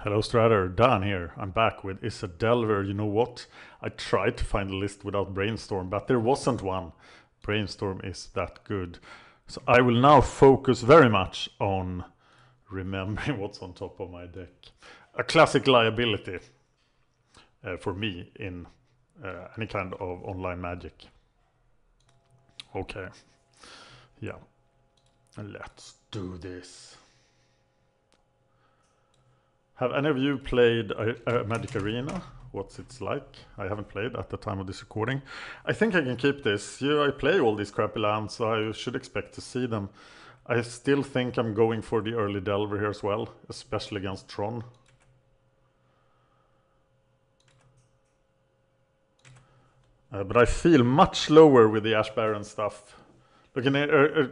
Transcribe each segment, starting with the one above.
Hello Stratter, Dan here. I'm back with Is a Delver. You know what? I tried to find a list without Brainstorm, but there wasn't one. Brainstorm is that good. So I will now focus very much on remembering what's on top of my deck. A classic liability for me in any kind of online magic. Okay. Yeah. Let's do this. Have any of you played a Magic Arena? What's it like? I haven't played at the time of this recording. I think I can keep this. I play all these crappy lands, so I should expect to see them. I still think I'm going for the early Delver here as well, especially against Tron. But I feel much lower with the Ash Baron stuff. Looking at a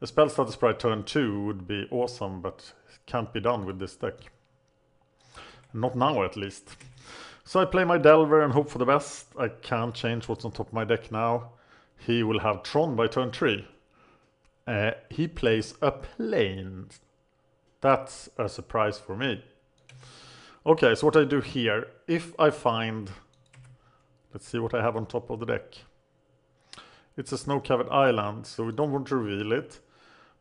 spell status sprite turn 2 would be awesome, but can't be done with this deck. Not now, at least. So I play my Delver and hope for the best. I can't change what's on top of my deck now. He will have Tron by turn 3. He plays a plane. That's a surprise for me. Okay, so what I do here, if I find... Let's see what I have on top of the deck. It's a snow-covered island, so we don't want to reveal it.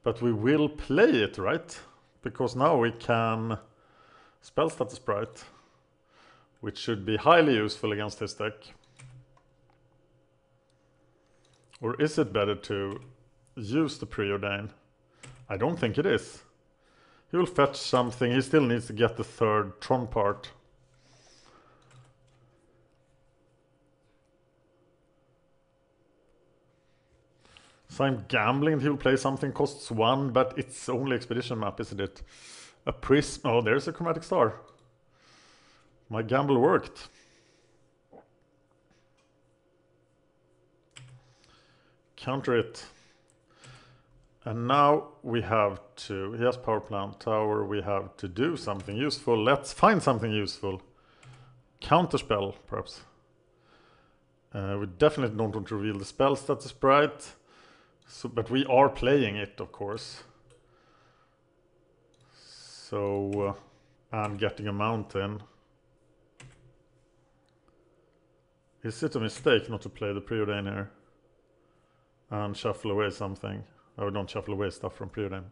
But we will play it, right? Because now we can spell status sprite, which should be highly useful against his deck. Or is it better to use the preordain? I don't think it is. He will fetch something. He still needs to get the third Tron part. So I'm gambling he will play something costs 1, but it's only expedition map, isn't it? A prism. Oh, there's a chromatic star. My gamble worked. Counter it. And now we have to... He has power plant tower. We have to do something useful. Let's find something useful. Counterspell, perhaps. We definitely don't want to reveal the spell status sprite. So, but we are playing it, of course. So, and getting a mountain. Is it a mistake not to play the preordain here? And shuffle away something. Oh, don't shuffle away stuff from preordain.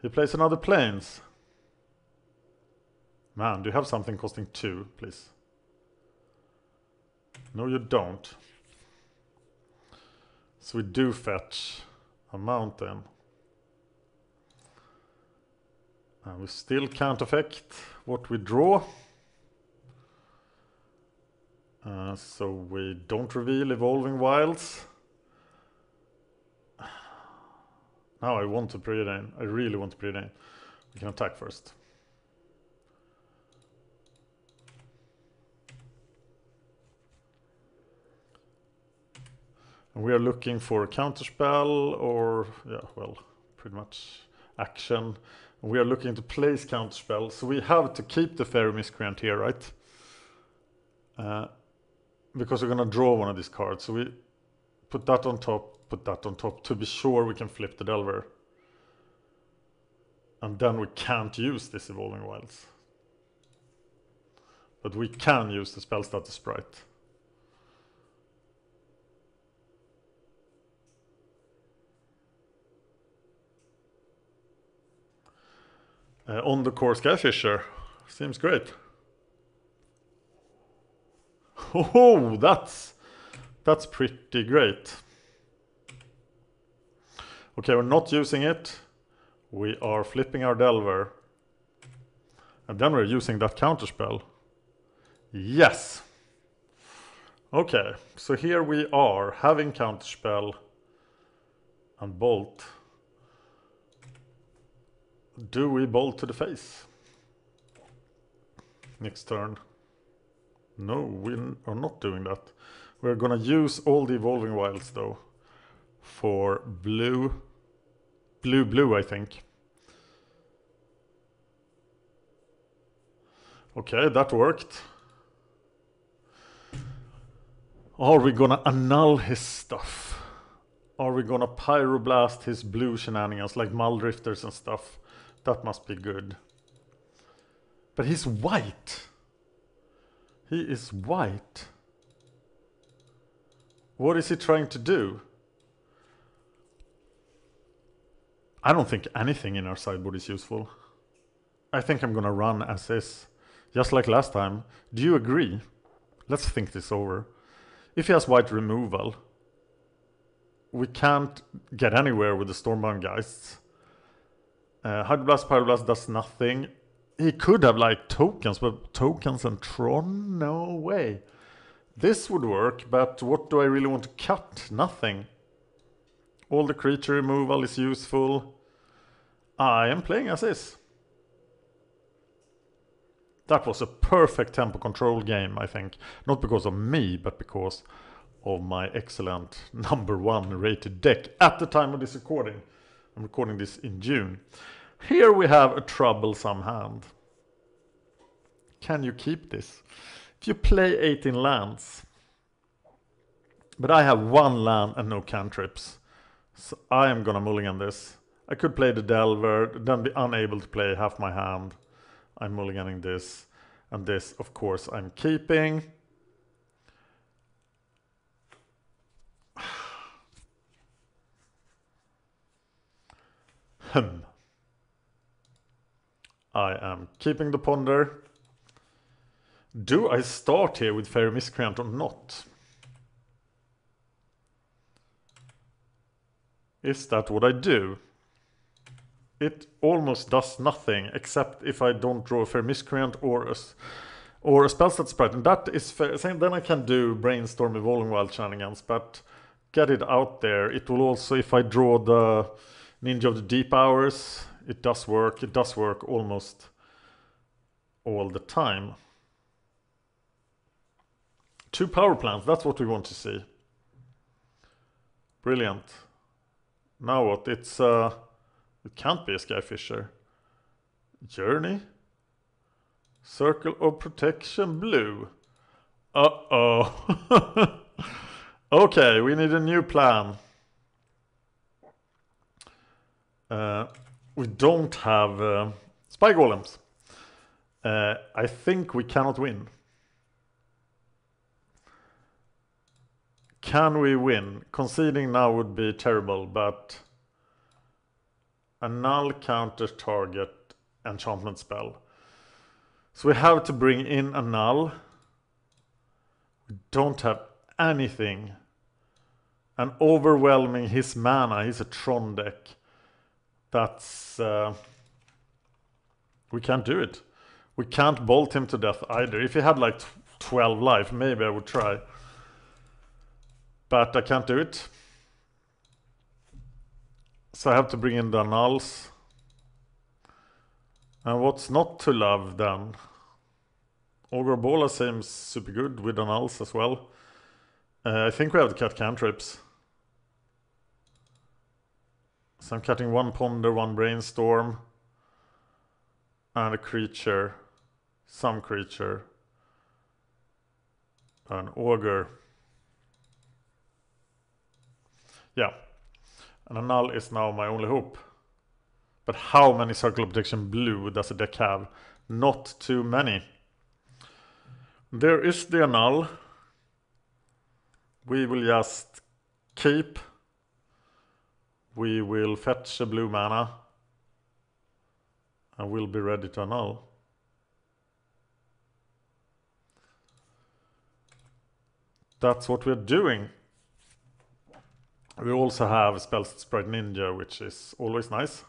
He plays another plains. Man, do you have something costing 2, please? No, you don't. So we do fetch a mountain. And we still can't affect what we draw. So we don't reveal Evolving Wilds. Now I want to preordain. I really want to preordain. We can attack first. And we are looking for a counterspell or, yeah, well, pretty much action. And we are looking to place counterspell. So we have to keep the Fairy Miscreant here, right? Because we're going to draw one of these cards. So we put that on top to be sure we can flip the Delver. And then we can't use this Evolving Wilds. But we can use the spell status sprite. On the core Skyfisher. Seems great. Oh, that's pretty great. Okay, we're not using it. We are flipping our Delver. And then we're using that counterspell. Yes. Okay, so here we are having counterspell and bolt. Do we bolt to the face? Next turn. No, we are not doing that. We're gonna use all the Evolving Wilds though. For blue, I think. Okay, that worked. Are we gonna annul his stuff? Are we gonna pyroblast his blue shenanigans like Muldrifters and stuff? That must be good. But he's white. He is white. What is he trying to do? I don't think anything in our sideboard is useful. I think I'm gonna run as is. Just like last time. Do you agree? Let's think this over. If he has white removal, we can't get anywhere with the Stormbound Geists. Hydroblast, Pyroblast does nothing. He could have like tokens, but tokens and Tron? No way. This would work, but what do I really want to cut? Nothing. All the creature removal is useful. I am playing as is. That was a perfect tempo control game, I think. Not because of me, but because of my excellent #1 rated deck at the time of this recording. I'm recording this in June. Here we have a troublesome hand. Can you keep this? If you play 18 lands, but I have 1 land and no cantrips, so I am gonna mulligan this. I could play the Delver, then be unable to play half my hand. I'm mulliganing this, and this, of course, I'm keeping. I am keeping the Ponder. Do I start here with Fairy Miscreant or not? Is that what I do? It almost does nothing, except if I don't draw a Fairy Miscreant or a Spellstat Sprite. And that is fair. Then I can do Brainstorm Evolving Wild shenanigans, but get it out there. It will also, if I draw the Ninja of the Deep Hours, it does work. It does work almost all the time. 2 power plants, that's what we want to see. Brilliant. Now what? It's it can't be a Skyfisher. Journey? Circle of Protection blue. Uh-oh. Okay, we need a new plan. We don't have Spy Golems. I think we cannot win. Can we win? Conceding now would be terrible, but a null counters target enchantment spell. So we have to bring in a null. We don't have anything. And overwhelming his mana, he's a Tron deck. That's... we can't do it. We can't bolt him to death either. If he had like 12 life, maybe I would try. But I can't do it. So I have to bring in the nulls. And what's not to love then? Ogre seems super good with the nulls as well. I think we have to cut cantrips. So I'm cutting 1 Ponder, 1 Brainstorm. And a creature. Some creature. An Ogre. Yeah. And a null is now my only hope. But how many Circle of Protection blue does the deck have? Not too many. There is the null. We will just keep. We will fetch a blue mana. And we'll be ready to null. That's what we're doing. We also have Spellstat Sprite Ninja, which is always nice.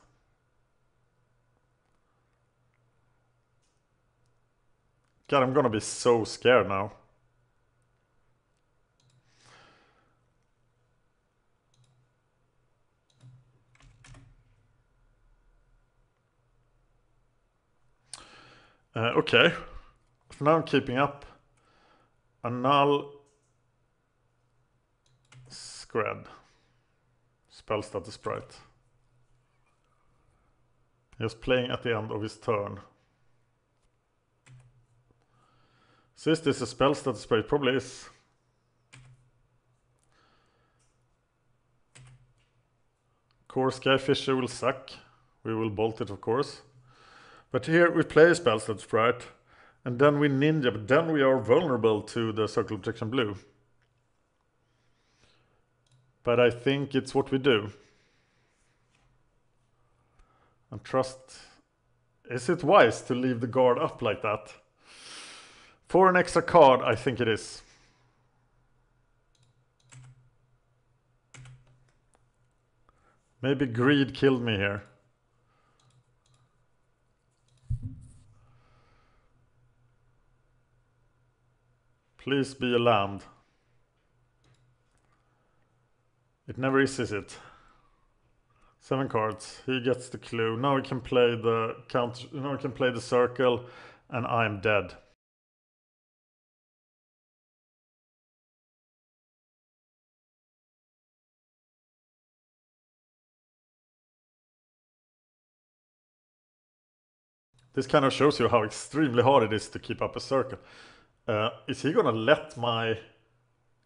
God, I'm gonna be so scared now. Okay. So now I'm keeping up. A null Scred. Spellstat Sprite. Just playing at the end of his turn. So is this a Spellstat Sprite? Probably is. Of course, Skyfisher will suck. We will bolt it, of course. But here we play a spell slot sprite, and then we ninja, but then we are vulnerable to the Circle of Protection blue. But I think it's what we do. And trust... Is it wise to leave the guard up like that? For an extra card, I think it is. Maybe greed killed me here. Please be a land. It never is it? 7 cards. He gets the clue. Now we can play the counter. Now we can play the circle, and I'm dead. This kind of shows you how extremely hard it is to keep up a circle. Is he gonna let my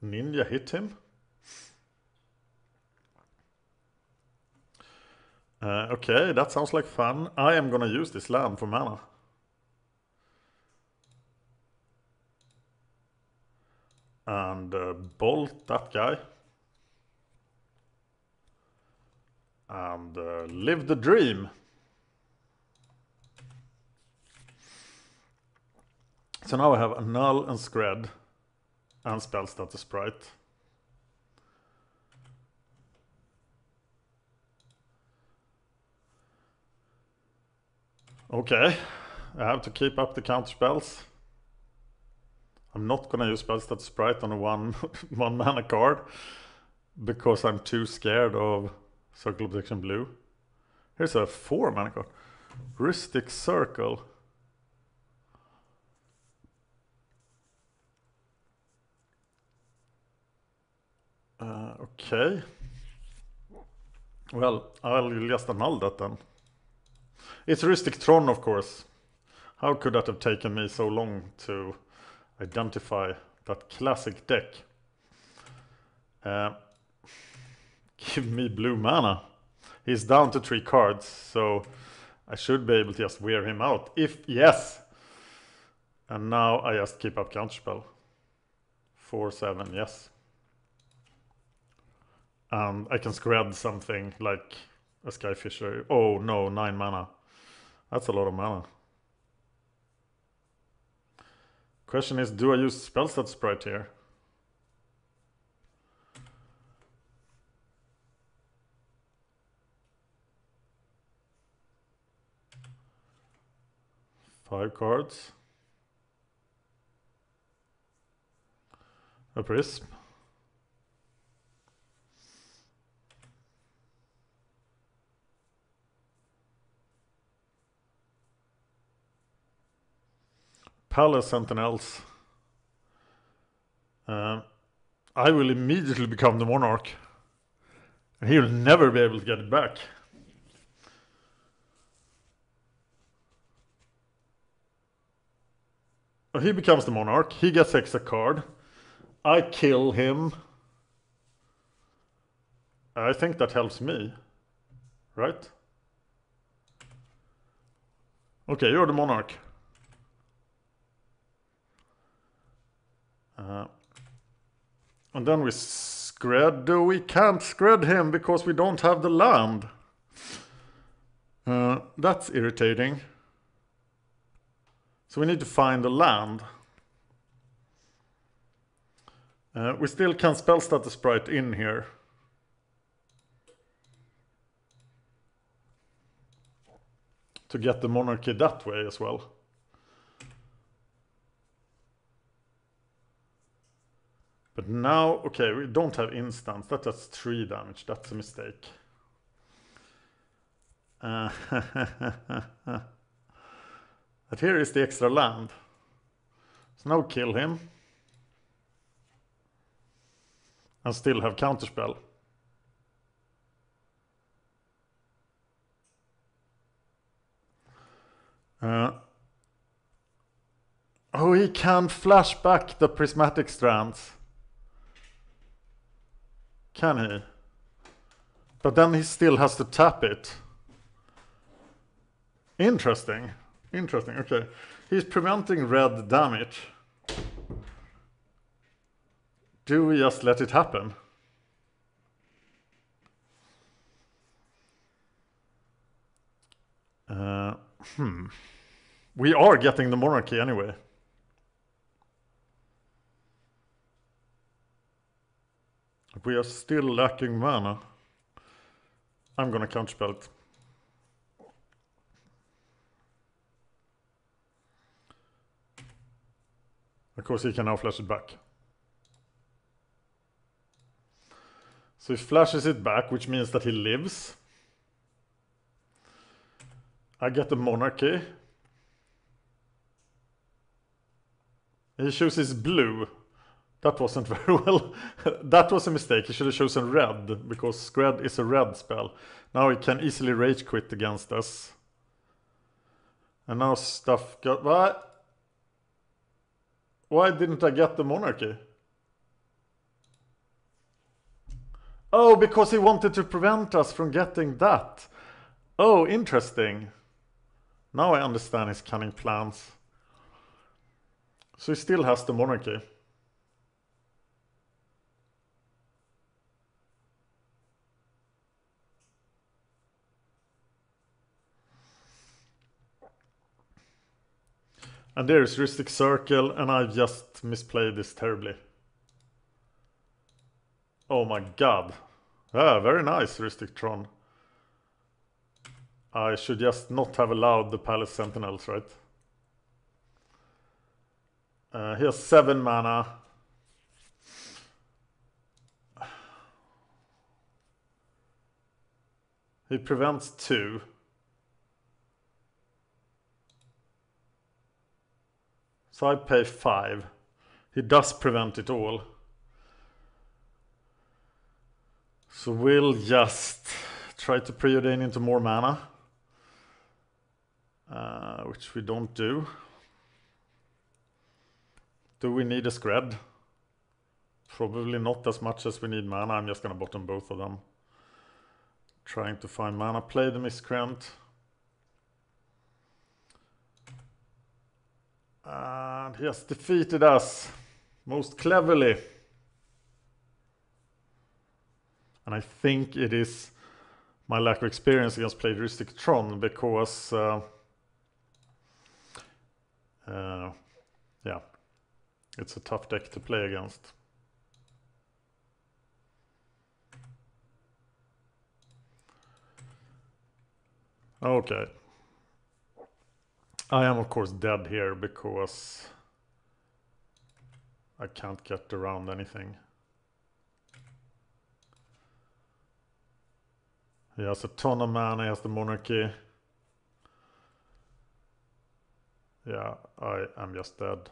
ninja hit him? Okay, that sounds like fun. I am gonna use this land for mana. And bolt that guy. And live the dream. So now I have Annul and Scred and Spell Status Sprite. Okay, I have to keep up the counter spells. I'm not gonna use Spell Status Sprite on a one mana card because I'm too scared of Circle of Protection blue. Here's a 4 mana card. Rhystic Circle. Okay. Well, I'll just annul that then. It's Rhystic Tron, of course. How could that have taken me so long to identify that classic deck? Give me blue mana. He's down to 3 cards, so I should be able to just wear him out. Yes! And now I just keep up counterspell. 4/7, yes. And I can scred something like a Skyfisher. Oh no, 9 mana. That's a lot of mana. Question is, do I use Spell Stat Sprite here? Five cards. A Prism. Palace Sentinels. I will immediately become the Monarch. And he will never be able to get it back. He becomes the Monarch. He gets extra card. I kill him. I think that helps me. Right? Okay, you're the Monarch. And then we scred. We can't scred him because we don't have the land. That's irritating. So we need to find the land. We still can spell stat the sprite in here. To get the monarchy that way as well. But now, okay, we don't have instants. That does 3 damage. That's a mistake. But here is the extra land. So now kill him. And still have counterspell. Oh, he can flash back the prismatic strands. Can he? But then he still has to tap it. Interesting. Interesting, okay. He's preventing red damage. Do we just let it happen? We are getting the monarchy anyway. We are still lacking mana. I'm gonna counterspell it. Of course he can now flash it back. So he flashes it back, which means that he lives. I get the monarchy. He chooses blue. That wasn't very well. That was a mistake. He should have chosen red, because red is a red spell. Now he can easily rage quit against us. And now stuff got... What? Why didn't I get the monarchy? Oh, because he wanted to prevent us from getting that. Oh, interesting. Now I understand his cunning plans. So he still has the monarchy. And there's Rhystic Circle, and I've just misplayed this terribly. Oh my god. Ah, very nice, Rhystic Tron. I should just not have allowed the Palace Sentinels, right? He has 7 mana. He prevents 2. So I pay 5. He does prevent it all. So we'll just try to preordain into more mana. Which we don't do. Do we need a Scred? Probably not as much as we need mana. I'm just gonna bottom both of them. Trying to find mana. Play the Miscreant. And he has defeated us most cleverly. And I think it is my lack of experience against played Rhystic Tron, because yeah, it's a tough deck to play against. Okay. I am of course dead here because I can't get around anything. He has a ton of mana, he has the monarchy. Yeah, I am just dead.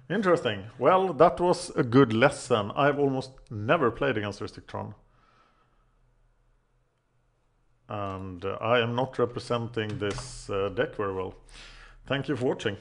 Interesting. Well, that was a good lesson. I've almost never played against Rhystic Tron. And I am not representing this deck very well. Thank you for watching.